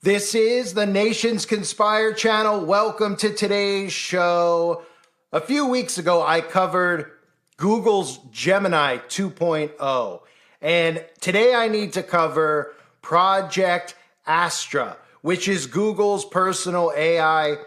This is the Nations Conspire channel. Welcome to today's show. A few weeks ago, I covered Google's Gemini 2.0. And today I need to cover Project Astra, which is Google's personal AI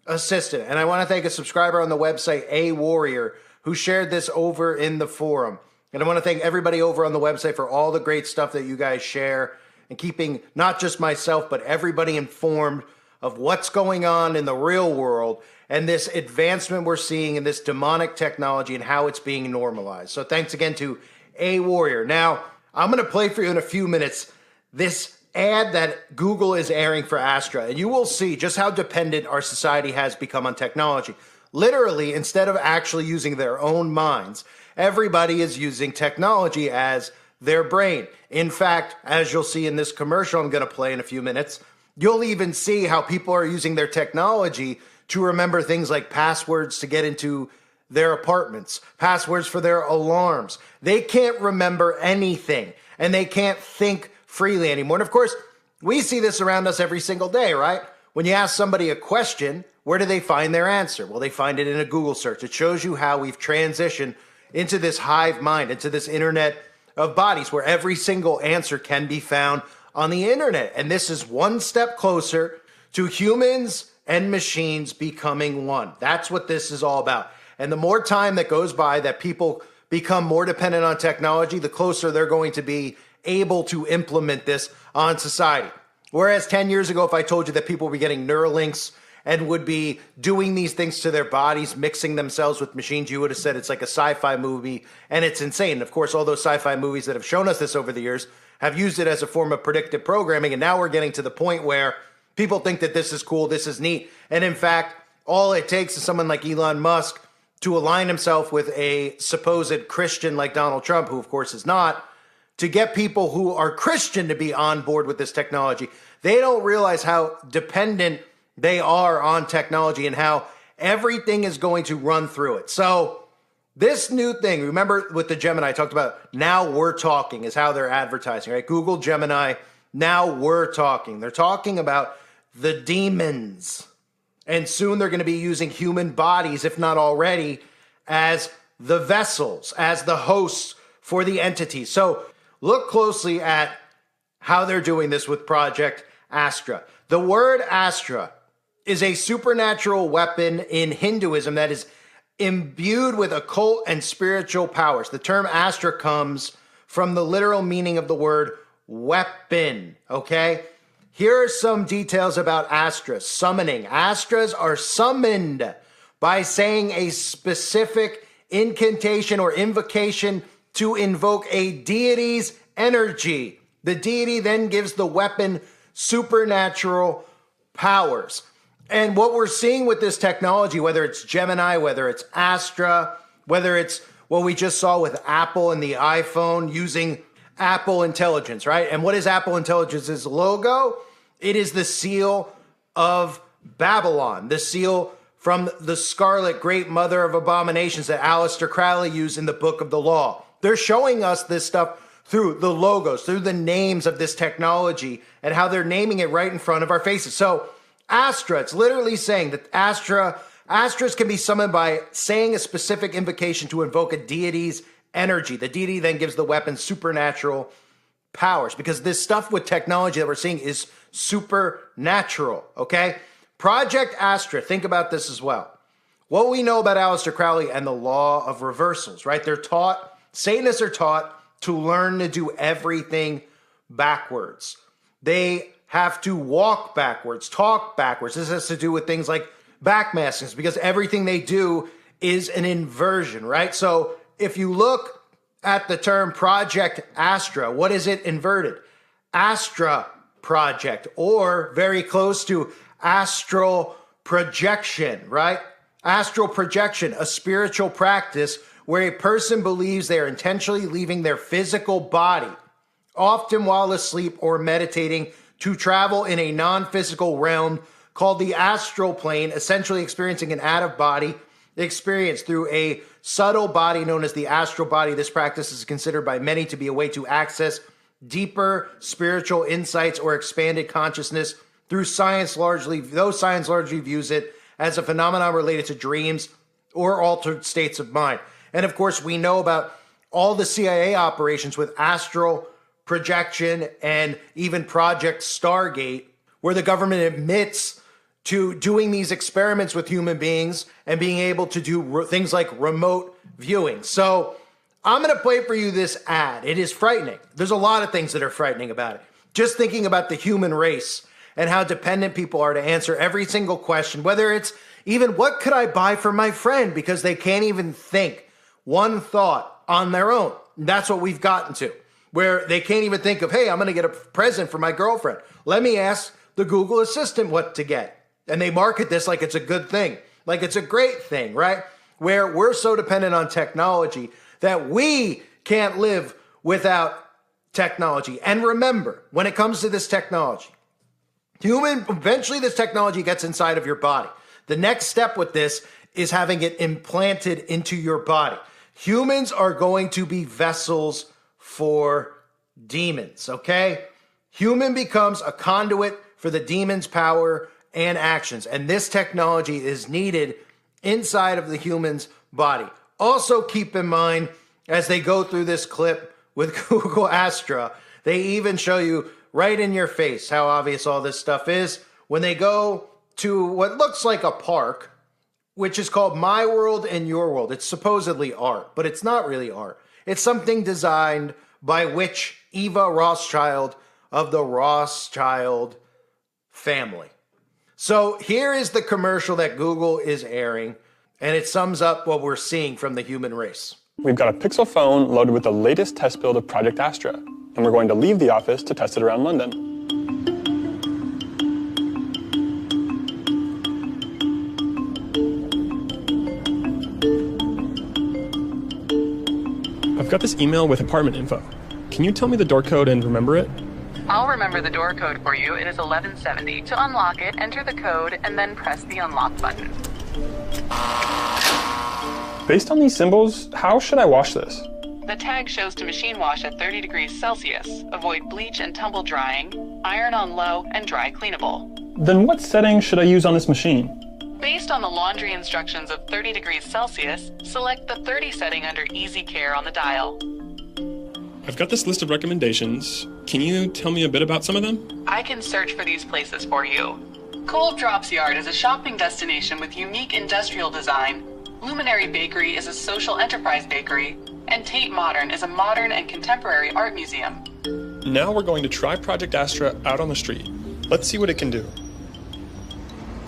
assistant. And I want to thank a subscriber on the website, A Warrior, who shared this over in the forum. And I want to thank everybody over on the website for all the great stuff that you guys share and keeping not just myself, but everybody informed of what's going on in the real world and this advancement we're seeing in this demonic technology and how it's being normalized. So thanks again to A Warrior. Now, I'm going to play for you in a few minutes this ad that Google is airing for Astra, and you will see just how dependent our society has become on technology. Literally, instead of actually using their own minds, everybody is using technology as their brain. In fact, as you'll see in this commercial I'm going to play in a few minutes, you'll even see how people are using their technology to remember things like passwords to get into their apartments, passwords for their alarms. They can't remember anything, and they can't think freely anymore. And of course, we see this around us every single day, right? When you ask somebody a question, where do they find their answer? Well, they find it in a Google search. It shows you how we've transitioned into this hive mind, into this internet of bodies where every single answer can be found on the internet. And this is one step closer to humans and machines becoming one. That's what this is all about. And the more time that goes by that people become more dependent on technology, the closer they're going to be able to implement this on society. Whereas 10 years ago, if I told you that people were getting Neuralinks and would be doing these things to their bodies, mixing themselves with machines, you would have said it's like a sci-fi movie, and it's insane. And of course, all those sci-fi movies that have shown us this over the years have used it as a form of predictive programming, and now we're getting to the point where people think that this is cool, this is neat. And in fact, all it takes is someone like Elon Musk to align himself with a supposed Christian like Donald Trump, who of course is not, to get people who are Christian to be on board with this technology. They don't realize how dependent they are on technology and how everything is going to run through it. So this new thing, remember with the Gemini, I talked about now we're talking is how they're advertising, right? Google Gemini, now we're talking. They're talking about the demons. And soon they're going to be using human bodies, if not already, as the vessels, as the hosts for the entities. So look closely at how they're doing this with Project Astra. The word Astra is a supernatural weapon in Hinduism that is imbued with occult and spiritual powers. The term Astra comes from the literal meaning of the word weapon, okay? Here are some details about Astra. Summoning. Astras are summoned by saying a specific incantation or invocation to invoke a deity's energy. The deity then gives the weapon supernatural powers. And what we're seeing with this technology, whether it's Gemini, whether it's Astra, whether it's what we just saw with Apple and the iPhone using Apple Intelligence, right? And what is Apple Intelligence's logo? It is the seal of Babylon, the seal from the scarlet great mother of abominations that Aleister Crowley used in the Book of the Law. They're showing us this stuff through the logos, through the names of this technology and how they're naming it right in front of our faces. So Astra, it's literally saying that Astras can be summoned by saying a specific invocation to invoke a deity's energy. The deity then gives the weapon supernatural powers because this stuff with technology that we're seeing is supernatural, okay? Project Astra, think about this as well. What we know about Aleister Crowley and the law of reversals, right? Satanists are taught to learn to do everything backwards. They have to walk backwards, talk backwards. This has to do with things like backmaskings because everything they do is an inversion, right? So if you look at the term Project Astra, what is it inverted? Astra project, or very close to astral projection, right? Astral projection, a spiritual practice where a person believes they are intentionally leaving their physical body, often while asleep or meditating, to travel in a non-physical realm called the astral plane, essentially experiencing an out-of-body experience through a subtle body known as the astral body. This practice is considered by many to be a way to access deeper spiritual insights or expanded consciousness those science largely views it as a phenomenon related to dreams or altered states of mind. And of course, we know about all the CIA operations with astral projection and even Project Stargate, where the government admits to doing these experiments with human beings and being able to do things like remote viewing. So I'm going to play for you this ad. It is frightening. There's a lot of things that are frightening about it. Just thinking about the human race and how dependent people are to answer every single question, whether it's even what could I buy for my friend, because they can't even think one thought on their own. And that's what we've gotten to, where they can't even think of, hey, I'm going to get a present for my girlfriend. Let me ask the Google Assistant what to get. And they market this like it's a good thing, like it's a great thing, right? Where we're so dependent on technology that we can't live without technology. And remember, when it comes to this technology, eventually this technology gets inside of your body. The next step with this is having it implanted into your body. Humans are going to be vessels for demons, okay? Human becomes a conduit for the demon's power and actions. And this technology is needed inside of the human's body. Also keep in mind, as they go through this clip with Google Astra, they even show you right in your face how obvious all this stuff is when they go to what looks like a park, which is called My World and Your World. It's supposedly art, but it's not really art. It's something designed by witch Eva Rothschild of the Rothschild family. So here is the commercial that Google is airing, and it sums up what we're seeing from the human race. We've got a Pixel phone loaded with the latest test build of Project Astra, and we're going to leave the office to test it around London. I've got this email with apartment info. Can you tell me the door code and remember it? I'll remember the door code for you. It is 1170. To unlock it, enter the code and then press the unlock button. Based on these symbols, how should I wash this? The tag shows to machine wash at 30 degrees Celsius. Avoid bleach and tumble drying. Iron on low and dry cleanable. Then what setting should I use on this machine? Based on the laundry instructions of 30 degrees Celsius, select the 30 setting under Easy Care on the dial. I've got this list of recommendations. Can you tell me a bit about some of them? I can search for these places for you. Cold Drops Yard is a shopping destination with unique industrial design. Luminary Bakery is a social enterprise bakery. And Tate Modern is a modern and contemporary art museum. Now we're going to try Project Astra out on the street. Let's see what it can do.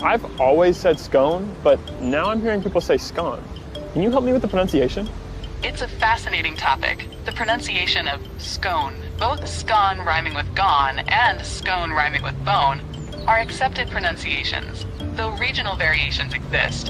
I've always said scone, but now I'm hearing people say scone. Can you help me with the pronunciation? It's a fascinating topic, the pronunciation of scone. Both scone rhyming with gone and scone rhyming with bone are accepted pronunciations, though regional variations exist.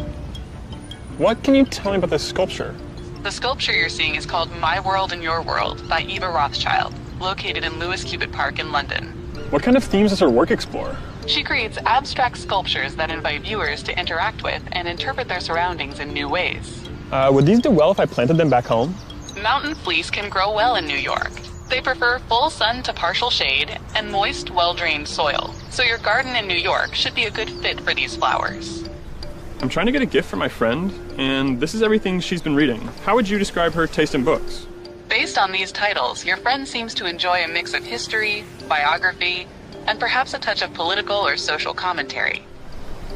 What can you tell me about this sculpture? The sculpture you're seeing is called My World and Your World by Eva Rothschild, located in Lewis Cubitt Park in London. What kind of themes does her work explore? She creates abstract sculptures that invite viewers to interact with and interpret their surroundings in new ways. Would these do well if I planted them back home? Mountain fleece can grow well in New York. They prefer full sun to partial shade and moist, well-drained soil. So your garden in New York should be a good fit for these flowers. I'm trying to get a gift for my friend, and this is everything she's been reading. How would you describe her taste in books? Based on these titles, your friend seems to enjoy a mix of history, biography, and perhaps a touch of political or social commentary.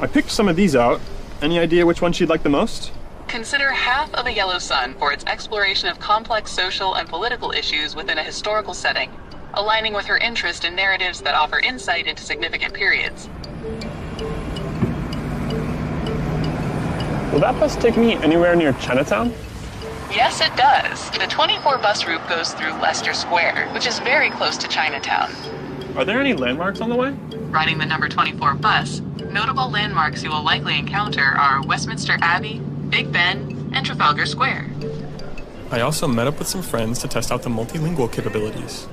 I picked some of these out. Any idea which one she'd like the most? Consider Half of a Yellow Sun for its exploration of complex social and political issues within a historical setting, aligning with her interest in narratives that offer insight into significant periods. Will that bus take me anywhere near Chinatown? Yes, it does. The 24 bus route goes through Leicester Square, which is very close to Chinatown. Are there any landmarks on the way? Riding the number 24 bus, notable landmarks you will likely encounter are Westminster Abbey, Big Ben, and Trafalgar Square. I also met up with some friends to test out the multilingual capabilities.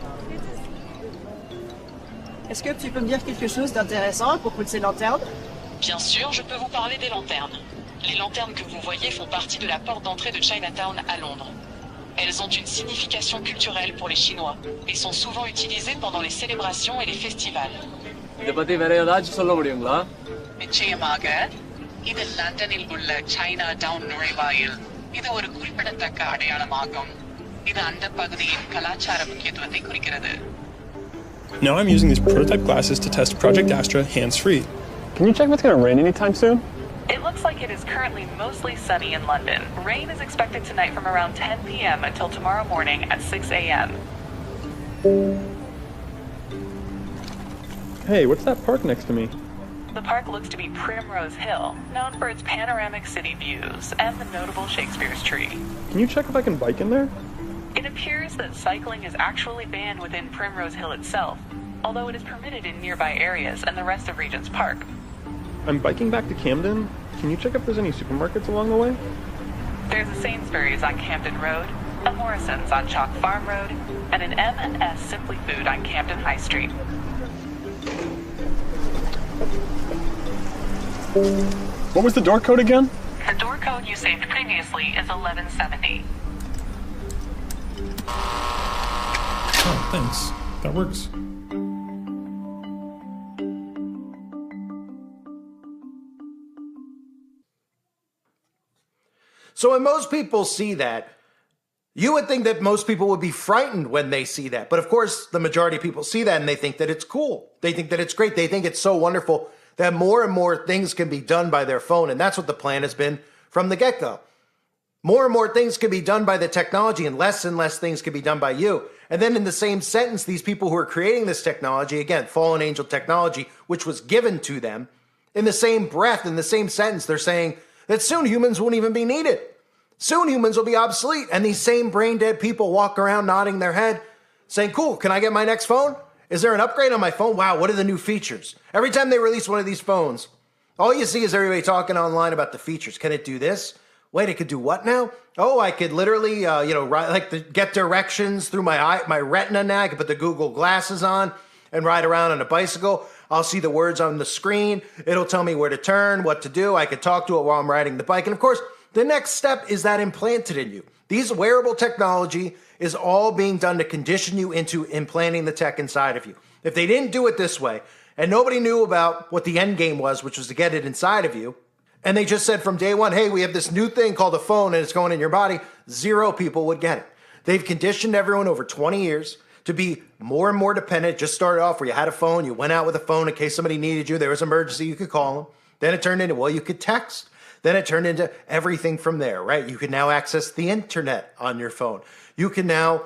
Est-ce que tu peux me dire quelque chose d'intéressant à propos de ces lanternes? Bien sûr, je peux vous parler des lanternes. Les lanternes que vous voyez font partie de la porte d'entrée de Chinatown à Londres. Elles ont une signification culturelle pour les Chinois et sont souvent utilisées pendant les célébrations et les festivals. இத பத்தி வேற ஏதாச்சும் சொல்ல முடியுங்களா? நிச்சயமாக இது லண்டனில் உள்ள சைனா டவுன் நுழைவாயில். இது ஒரு குறிப்பிடத்தக்க அடையாளமாகும். இது அந்த பகுதியின் கலாச்சார முக்கியத்துவத்தை குறிக்கிறது. Now I'm using these prototype glasses to test Project Astra hands-free. Can you check if it's going to rain anytime soon? It looks like it is currently mostly sunny in London. Rain is expected tonight from around 10 p.m. until tomorrow morning at 6 a.m. Hey, what's that park next to me? The park looks to be Primrose Hill, known for its panoramic city views and the notable Shakespeare's tree. Can you check if I can bike in there? It appears that cycling is actually banned within Primrose Hill itself, although it is permitted in nearby areas and the rest of Regent's Park. I'm biking back to Camden. Can you check if there's any supermarkets along the way? There's a Sainsbury's on Camden Road, a Morrison's on Chalk Farm Road, and an M&S Simply Food on Camden High Street. What was the door code again? The door code you saved previously is 1170. Oh, thanks. That works. So when most people see that, you would think that most people would be frightened when they see that. But of course, the majority of people see that and they think that it's cool. They think that it's great. They think it's so wonderful that more and more things can be done by their phone. And that's what the plan has been from the get-go. More and more things can be done by the technology and less things can be done by you. And then in the same sentence, these people who are creating this technology, again, fallen angel technology, which was given to them, in the same breath, in the same sentence, they're saying that soon humans won't even be needed. Soon humans will be obsolete. And these same brain dead people walk around nodding their head saying, cool, can I get my next phone? Is there an upgrade on my phone? Wow, what are the new features? Every time they release one of these phones, all you see is everybody talking online about the features. Can it do this? Wait, it could do what now? Oh, I could literally, get directions through my retina now. I could put the Google glasses on and ride around on a bicycle. I'll see the words on the screen. It'll tell me where to turn, what to do. I could talk to it while I'm riding the bike. And of course, the next step is that implanted in you. These wearable technology is all being done to condition you into implanting the tech inside of you. If they didn't do it this way, and nobody knew about what the end game was, which was to get it inside of you, and they just said from day one, hey, we have this new thing called a phone and it's going in your body, 0 people would get it. They've conditioned everyone over 20 years to be more and more dependent. Just started off where you had a phone, you went out with a phone in case somebody needed you, there was an emergency, you could call them. Then it turned into, well, you could text. Then it turned into everything from there, right? You can now access the internet on your phone. You can now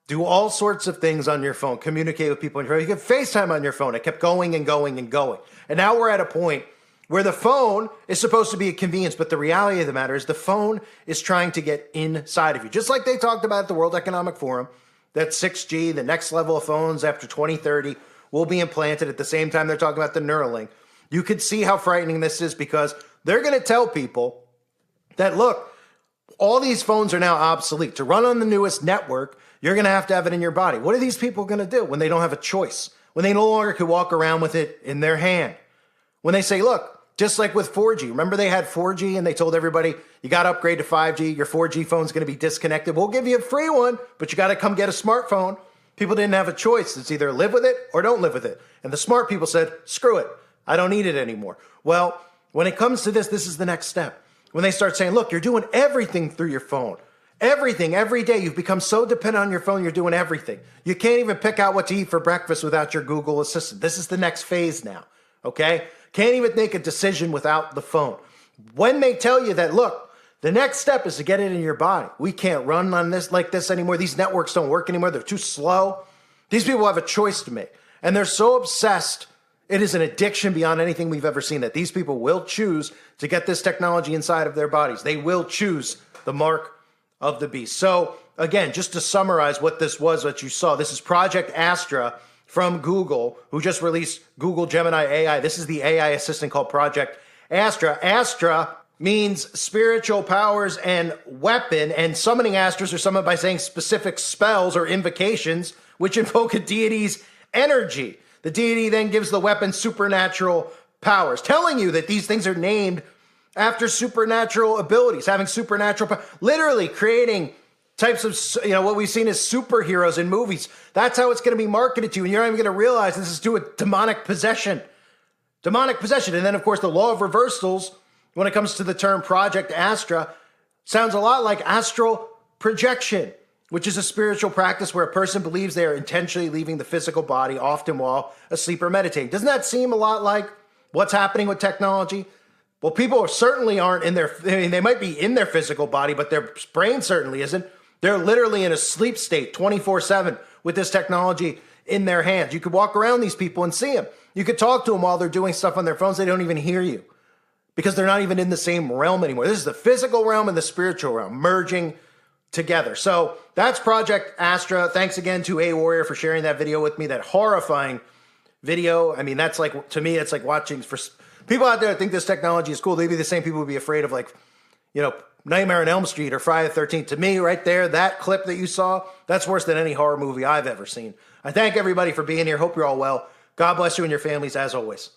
do all sorts of things on your phone, communicate with people on your phone. You can FaceTime on your phone. It kept going and going and going. And now we're at a point where the phone is supposed to be a convenience, but the reality of the matter is the phone is trying to get inside of you. Just like they talked about at the World Economic Forum, that 6G, the next level of phones after 2030, will be implanted at the same time they're talking about the Neuralink. You could see how frightening this is because they're going to tell people that, look, all these phones are now obsolete. To run on the newest network, you're going to have it in your body. What are these people going to do when they don't have a choice? When they no longer could walk around with it in their hand? When they say, look, just like with 4G, remember they had 4G and they told everybody, you got to upgrade to 5G. Your 4G phone's going to be disconnected. We'll give you a free one, but you got to come get a smartphone. People didn't have a choice. It's either live with it or don't live with it. And the smart people said, screw it. I don't need it anymore. Well, when it comes to this is the next step. When they start saying, look, you're doing everything through your phone. Everything, every day. You've become so dependent on your phone, you're doing everything. You can't even pick out what to eat for breakfast without your Google Assistant. This is the next phase now, okay? Can't even make a decision without the phone. When they tell you that, look, the next step is to get it in your body. We can't run on this like this anymore. These networks don't work anymore. They're too slow. These people have a choice to make. And they're so obsessed. It is an addiction beyond anything we've ever seen that these people will choose to get this technology inside of their bodies. They will choose the mark of the beast. So again, just to summarize what this was, what you saw, this is Project Astra from Google, who just released Google Gemini AI. This is the AI assistant called Project Astra. Astra means spiritual powers and weapon, and summoning Astras are summoned by saying specific spells or invocations, which invoke a deity's energy. The deity then gives the weapon supernatural powers, telling you that these things are named after supernatural abilities, having supernatural power, literally creating types of, what we've seen as superheroes in movies. That's how it's going to be marketed to you. And you're not even going to realize this is due to demonic possession. Demonic possession. And then, of course, the law of reversals, when it comes to the term Project Astra, sounds a lot like astral projection, which is a spiritual practice where a person believes they are intentionally leaving the physical body, often while asleep or meditating. Doesn't that seem a lot like what's happening with technology? Well, people certainly aren't they might be in their physical body, but their brain certainly isn't. They're literally in a sleep state 24/7 with this technology in their hands. You could walk around these people and see them. You could talk to them while they're doing stuff on their phones. They don't even hear you because they're not even in the same realm anymore. This is the physical realm and the spiritual realm merging together. So that's Project Astra. Thanks again to A Warrior for sharing that video with me, that horrifying video. I mean, that's like, to me, it's like watching, for people out there that think this technology is cool, they'd be the same people who'd be afraid of, like, Nightmare on Elm Street or Friday the 13th. To me, right there, that clip that you saw, that's worse than any horror movie I've ever seen. I thank everybody for being here. Hope you're all well. God bless you and your families as always.